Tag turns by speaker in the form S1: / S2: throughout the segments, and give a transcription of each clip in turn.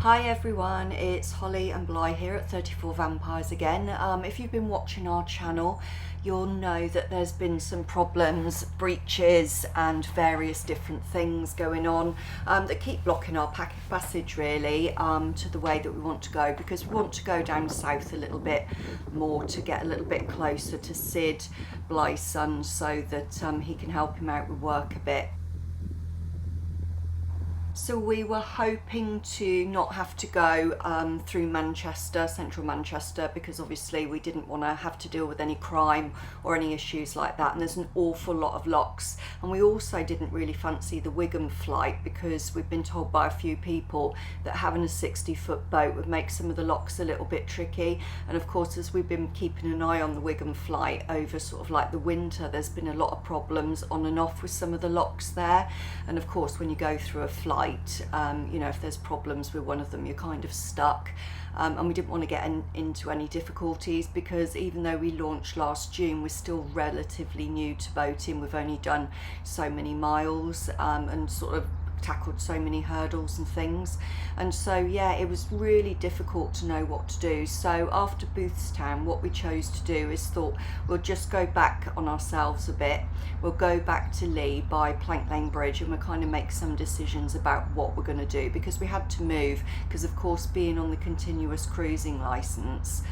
S1: Hi everyone, it's Holly and Bly here at 34 Vampires again. If you've been watching our channel, you'll know that there's been some problems, breaches and various different things going on that keep blocking our passage really to the way that we want to go, because we want to go down south a little bit more to get a little bit closer to Sid, Bly's son, so that he can help him out with work a bit. So we were hoping to not have to go through Manchester, central Manchester, because obviously we didn't want to have to deal with any crime or any issues like that. And there's an awful lot of locks. And we also didn't really fancy the Wigan flight, because we've been told by a few people that having a 60-foot boat would make some of the locks a little bit tricky. And of course, as we've been keeping an eye on the Wigan flight over sort of like the winter, there's been a lot of problems on and off with some of the locks there. And of course, when you go through a flight, you know, if there's problems with one of them, you're kind of stuck. And we didn't want to get into any difficulties, because even though we launched last June, we're still relatively new to boating. We've only done so many miles and sort of tackled so many hurdles and things, and so yeah, it was really difficult to know what to do. So after Boothstown, what we chose to do is thought we'll just go back on ourselves a bit. We'll go back to Lee by Plank Lane Bridge, and we'll kind of make some decisions about what we're going to do, because we had to move, because of course being on the continuous cruising license,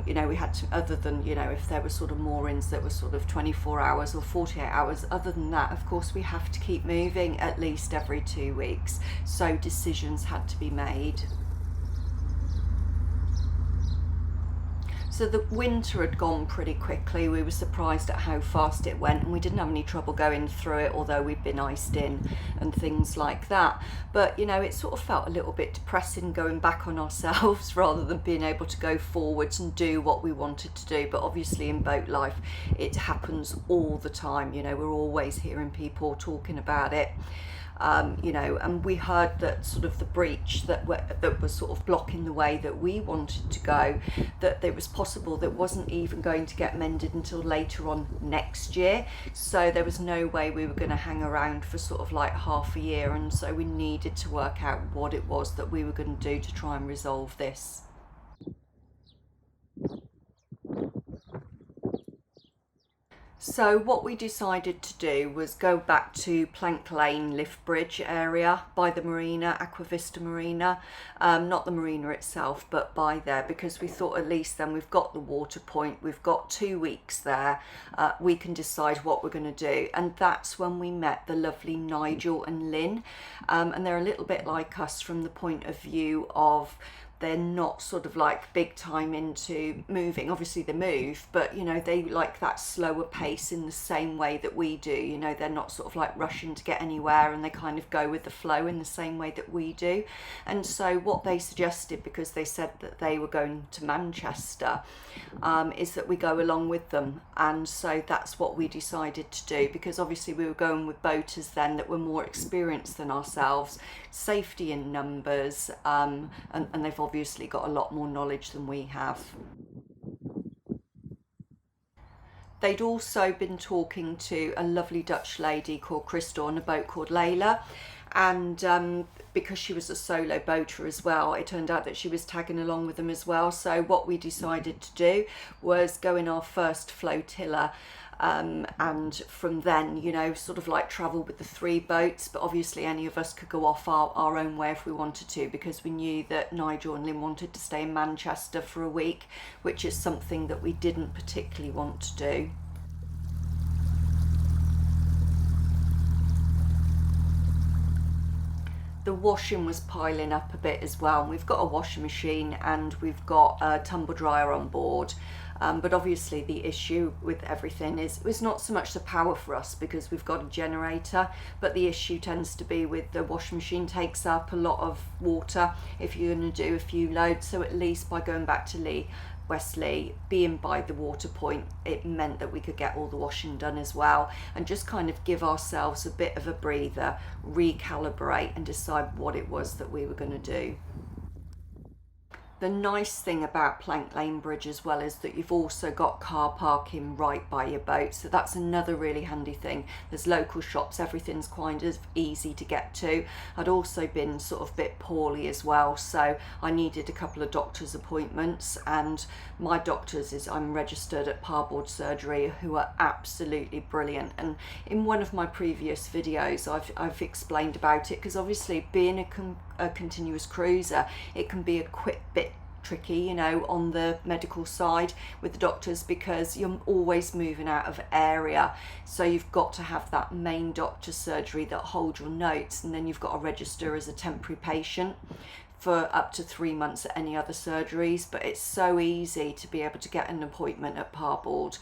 S1: you know, we had to, other than, you know, if there were sort of moorings that were sort of 24 hours or 48 hours, other than that, of course, we have to keep moving at least every 2 weeks. So decisions had to be made. So the winter had gone pretty quickly. We were surprised at how fast it went, and we didn't have any trouble going through it, although we'd been iced in and things like that. But you know, it sort of felt a little bit depressing going back on ourselves rather than being able to go forwards and do what we wanted to do. But obviously in boat life, it happens all the time. You know, we're always hearing people talking about it. You know, and we heard that sort of the breach that was sort of blocking the way that we wanted to go, that it was possible that wasn't even going to get mended until later on next year. So there was no way we were going to hang around for sort of like half a year, and so we needed to work out what it was that we were going to do to try and resolve this. So what we decided to do was go back to Plank Lane Lift Bridge area by the marina, Aquavista Marina, not the marina itself, but by there, because we thought at least then we've got the water point, we've got 2 weeks there, we can decide what we're going to do. And that's when we met the lovely Nigel and Lynn, and they're a little bit like us from the point of view of they're not sort of like big time into moving. Obviously they move, but you know, they like that slower pace in the same way that we do. You know, they're not sort of like rushing to get anywhere, and they kind of go with the flow in the same way that we do. And so what they suggested, because they said that they were going to Manchester, is that we go along with them. And so that's what we decided to do, because obviously we were going with boaters then that were more experienced than ourselves, safety in numbers, and they've obviously got a lot more knowledge than we have. They'd also been talking to a lovely Dutch lady called Crystal on a boat called Layla, and because she was a solo boater as well, it turned out that she was tagging along with them as well. So what we decided to do was go in our first flotilla, and from then, you know, sort of like travel with the 3 boats. But obviously any of us could go off our own way if we wanted to, because we knew that Nigel and Lynn wanted to stay in Manchester for a week, which is something that we didn't particularly want to do. The washing was piling up a bit as well, and we've got a washing machine and we've got a tumble dryer on board. But obviously the issue with everything is it's not so much the power for us, because we've got a generator, but the issue tends to be with the washing machine takes up a lot of water if you're going to do a few loads. So at least by going back to Wesley, being by the water point, it meant that we could get all the washing done as well, and just kind of give ourselves a bit of a breather, recalibrate and decide what it was that we were going to do. The nice thing about Plank Lane Bridge as well is that you've also got car parking right by your boat, so that's another really handy thing. There's local shops, everything's quite as easy to get to. I'd also been sort of a bit poorly as well, so I needed a couple of doctor's appointments, and my doctors I'm registered at Parboard Surgery, who are absolutely brilliant. And in one of my previous videos I've explained about it, because obviously being a continuous cruiser, it can be a bit tricky, you know, on the medical side with the doctors, because you're always moving out of area, so you've got to have that main doctor's surgery that holds your notes, and then you've got to register as a temporary patient for up to 3 months at any other surgeries. But it's so easy to be able to get an appointment at Parboard.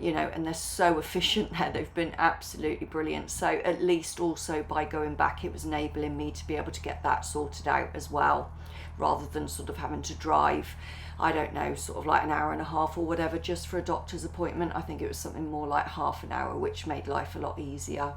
S1: You know, and they're so efficient there. They've been absolutely brilliant. So at least also by going back, it was enabling me to be able to get that sorted out as well, rather than sort of having to drive, I don't know, sort of like an hour and a half or whatever just for a doctor's appointment. I think it was something more like half an hour, which made life a lot easier.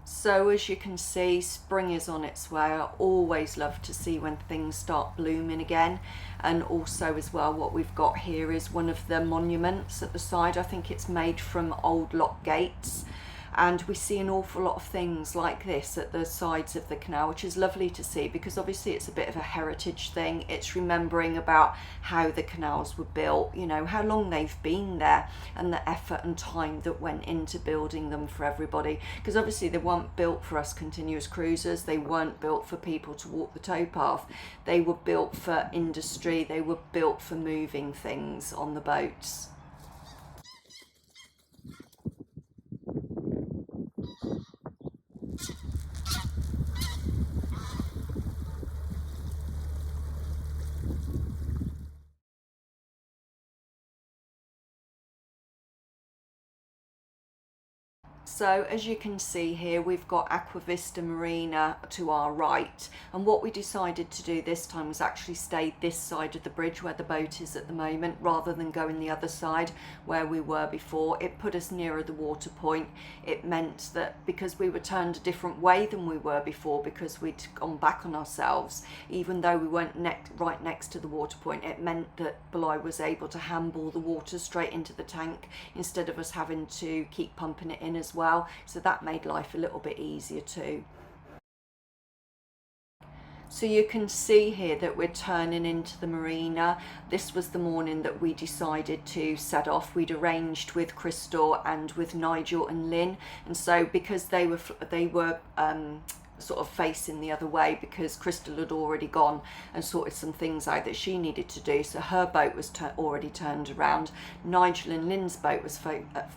S1: So as you can see, spring is on its way. I always love to see when things start blooming again. And also as well, what we've got here is one of the monuments at the side. I think it's made from old lock gates. And we see an awful lot of things like this at the sides of the canal, which is lovely to see, because obviously it's a bit of a heritage thing. It's remembering about how the canals were built, you know, how long they've been there, and the effort and time that went into building them for everybody. Because obviously they weren't built for us continuous cruisers, they weren't built for people to walk the towpath. They were built for industry, they were built for moving things on the boats. So as you can see here, we've got Aquavista Marina to our right, and what we decided to do this time was actually stay this side of the bridge where the boat is at the moment, rather than going the other side where we were before. It put us nearer the water point. It meant that because we were turned a different way than we were before, because we'd gone back on ourselves, even though we weren't right next to the water point, it meant that Beloy was able to handball the water straight into the tank instead of us having to keep pumping it in as well. So that made life a little bit easier too. So you can see here that we're turning into the marina. This was the morning that we decided to set off. We'd arranged with Crystal and with Nigel and Lynn, and so because they were sort of facing the other way, because Crystal had already gone and sorted some things out that she needed to do, so her boat was already turned around. Nigel and Lynn's boat was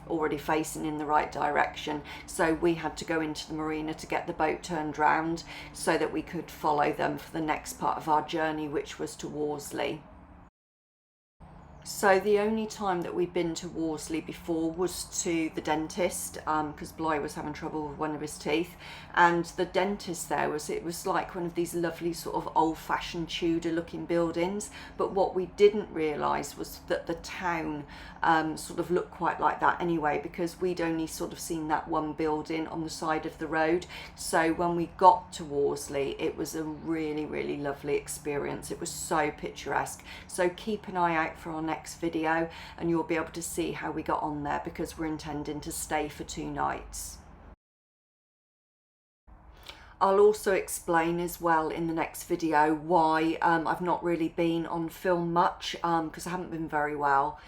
S1: already facing in the right direction, so we had to go into the marina to get the boat turned round so that we could follow them for the next part of our journey, which was to Worsley. So the only time that we'd been to Worsley before was to the dentist, because Bly was having trouble with one of his teeth, and the dentist there it was like one of these lovely sort of old-fashioned Tudor looking buildings, but what we didn't realise was that the town sort of looked quite like that anyway, because we'd only sort of seen that one building on the side of the road. So when we got to Worsley, it was a really, really lovely experience. It was so picturesque. So keep an eye out for our next video and you'll be able to see how we got on there, because we're intending to stay for 2 nights. I'll also explain as well in the next video why I've not really been on film much, because I haven't been very well,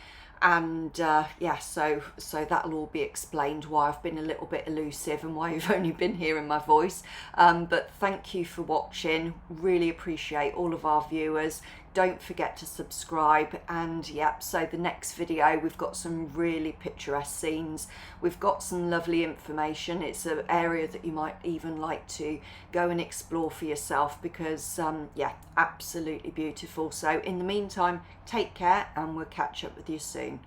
S1: and yeah, so that'll all be explained why I've been a little bit elusive and why you've only been hearing my voice. But thank you for watching, really appreciate all of our viewers. Don't forget to subscribe, and yep, so the next video we've got some really picturesque scenes, we've got some lovely information. It's an area that you might even like to go and explore for yourself, because yeah, absolutely beautiful. So in the meantime, take care and we'll catch up with you soon.